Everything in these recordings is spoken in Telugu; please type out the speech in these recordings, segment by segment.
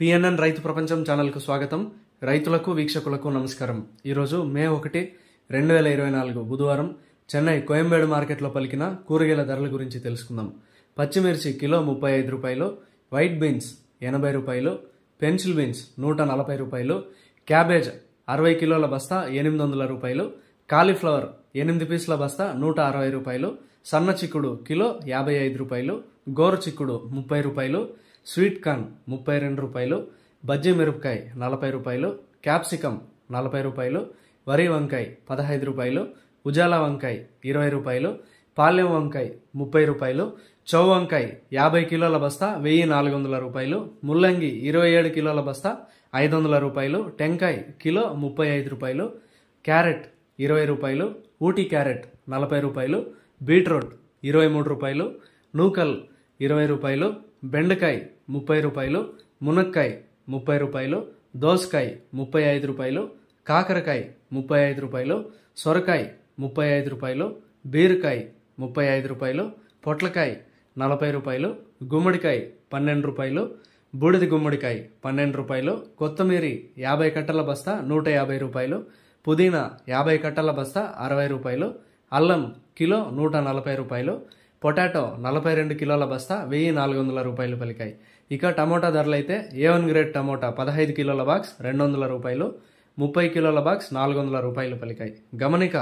పిఎన్ఎన్ రైతు ప్రపంచం ఛానల్కు స్వాగతం. రైతులకు వీక్షకులకు నమస్కారం. ఈరోజు మే 1, 2024 బుధవారం చెన్నై కోయంబేడు మార్కెట్లో పలికిన కూరగాయల ధరల గురించి తెలుసుకుందాం. పచ్చిమిర్చి కిలో 35 రూపాయలు, వైట్ బీన్స్ 80 రూపాయలు, పెన్సిల్ బీన్స్ 140 రూపాయలు, క్యాబేజ్ 60 కిలోల బస్తా 800 రూపాయలు, కాలీఫ్లవర్ 8 పీసుల బస్తా 160 రూపాయలు, సన్న చిక్కుడు కిలో 55 రూపాయలు, గోరు చిక్కుడు 30 రూపాయలు, స్వీట్ కార్న్ 32 రూపాయలు, బజ్జీ మిరపకాయ 40 రూపాయలు, క్యాప్సికమ్ 40 రూపాయలు, వరి వంకాయ 15 రూపాయలు, ఉజాలా వంకాయ 20 రూపాయలు, పాలెం వంకాయ 30 రూపాయలు, చౌ వంకాయ 50 కిలోల బస్తా 1400 రూపాయలు, ముల్లంగి 27 కిలోల బస్తా 500 రూపాయలు, టెంకాయ కిలో 35 రూపాయలు, క్యారెట్ 20 రూపాయలు, ఊటీ క్యారెట్ 40 రూపాయలు, బీట్రూట్ 23 రూపాయలు, నూకల్ 20 రూపాయలు, బెండకాయ 30 రూపాయలు, మునక్కాయ 30 రూపాయలు, దోసకాయ 35 రూపాయలు, కాకరకాయ 35 రూపాయలు, సొరకాయ 35 రూపాయలు, బీరకాయ 35 రూపాయలు, పొట్లకాయ 40 రూపాయలు, గుమ్మడికాయ 12 రూపాయలు, బూడిద గుమ్మడికాయ 12 రూపాయలు, కొత్తిమీరి 50 కట్టల బస్తా 150 రూపాయలు, పుదీనా 50 కట్టల బస్తా 60 రూపాయలు, అల్లం కిలో 140 రూపాయలు, పొటాటో 42 కిలోల బస్తా 1400 రూపాయలు పలికాయి. ఇక టమోటా ధరలు అయితే A1 గ్రేడ్ టమోటా 15 కిలోల బాక్స్ 200 రూపాయలు, 30 కిలోల బాక్స్ 400 రూపాయలు పలికాయి. గమనిక,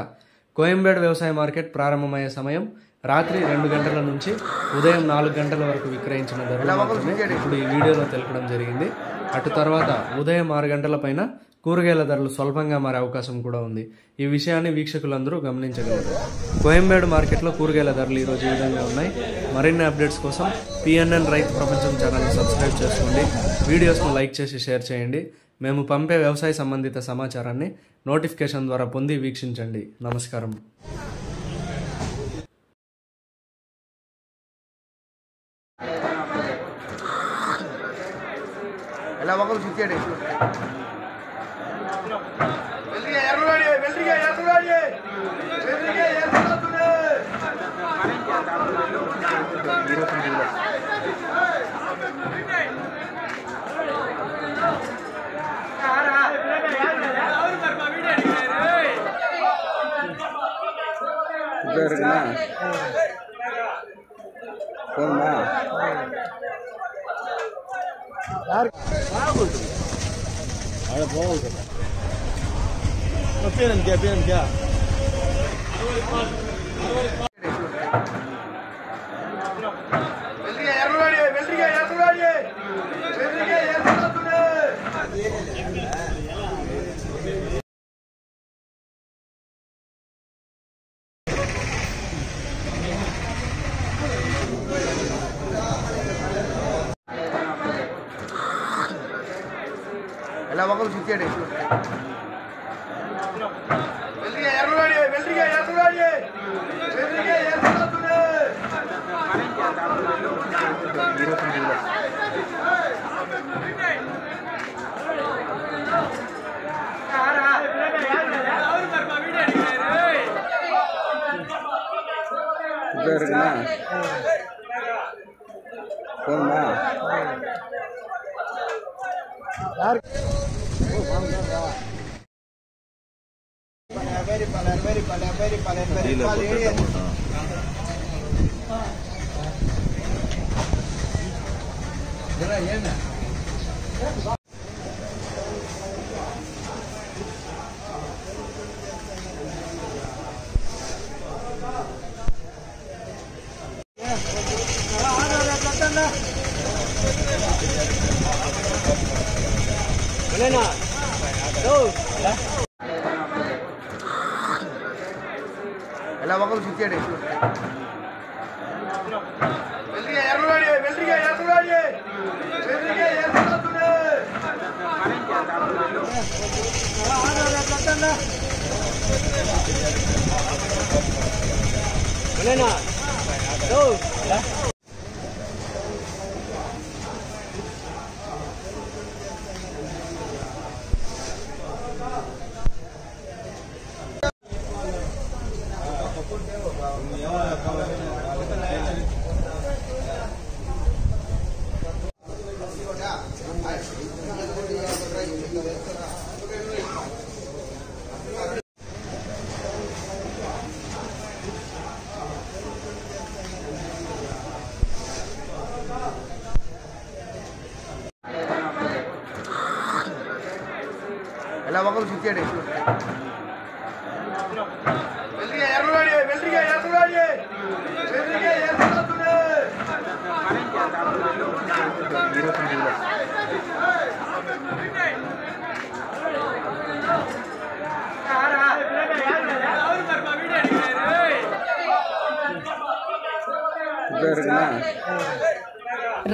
కోయంబేడు వ్యవసాయ మార్కెట్ ప్రారంభమయ్యే సమయం రాత్రి 2 గంటల నుంచి ఉదయం 4 గంటల వరకు విక్రయించిన ధరలు మాత్రమే ఇప్పుడు ఈ వీడియోలో తెలపడం జరిగింది. అటు తర్వాత ఉదయం 6 గంటల పైన కూరగాయల ధరలు స్వల్పంగా మారే అవకాశం కూడా ఉంది. ఈ విషయాన్ని వీక్షకులందరూ గమనించగలరు. కోయంబేడు మార్కెట్లో కూరగాయల ధరలు ఈరోజు ఈ విధంగా ఉన్నాయి. మరిన్ని అప్డేట్స్ కోసం పిఎన్ఎన్ రైతు ప్రపంచం ఛానల్ని సబ్స్క్రైబ్ చేసుకోండి. వీడియోస్ను లైక్ చేసి షేర్ చేయండి. మేము పంపే వ్యవసాయ సంబంధిత సమాచారాన్ని నోటిఫికేషన్ ద్వారా పొంది వీక్షించండి. నమస్కారం. Hi. ఒకరు ఇచ్చాడు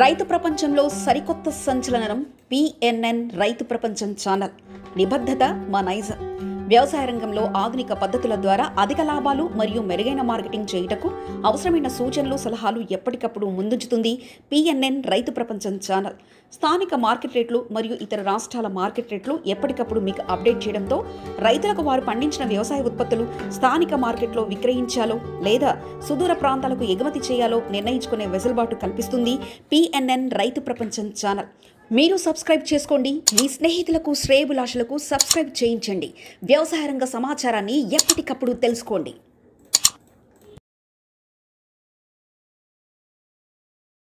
రైతు ప్రపంచంలో సరికొత్త సంచలనం పిఎన్ఎన్ రైతు ప్రపంచం ఛానల్. నిబద్ధత మా నైజం. వ్యవసాయ రంగంలో ఆధునిక పద్ధతుల ద్వారా అధిక లాభాలు మరియు మెరుగైన మార్కెటింగ్ చేయుటకు అవసరమైన సూచనలు, సలహాలు ఎప్పటికప్పుడు ముందుంచుతుంది పిఎన్ఎన్ రైతు ప్రపంచం ఛానల్. స్థానిక మార్కెట్ రేట్లు మరియు ఇతర రాష్ట్రాల మార్కెట్ రేట్లు ఎప్పటికప్పుడు మీకు అప్డేట్ చేయడంతో రైతులకు వారు పండించిన వ్యవసాయ ఉత్పత్తులు స్థానిక మార్కెట్లో విక్రయించాలో లేదా సుదూర ప్రాంతాలకు ఎగుమతి చేయాలో నిర్ణయించుకునే వెసులుబాటు కల్పిస్తుంది పిఎన్ఎన్ రైతు ప్రపంచం ఛానల్. మీరు సబ్స్క్రైబ్ చేసుకోండి. మీ స్నేహితులకు, శ్రేయభిలాషులకు సబ్స్క్రైబ్ చేయించండి. వ్యవసాయ రంగ సమాచారాన్ని ఎప్పటికప్పుడు తెలుసుకోండి.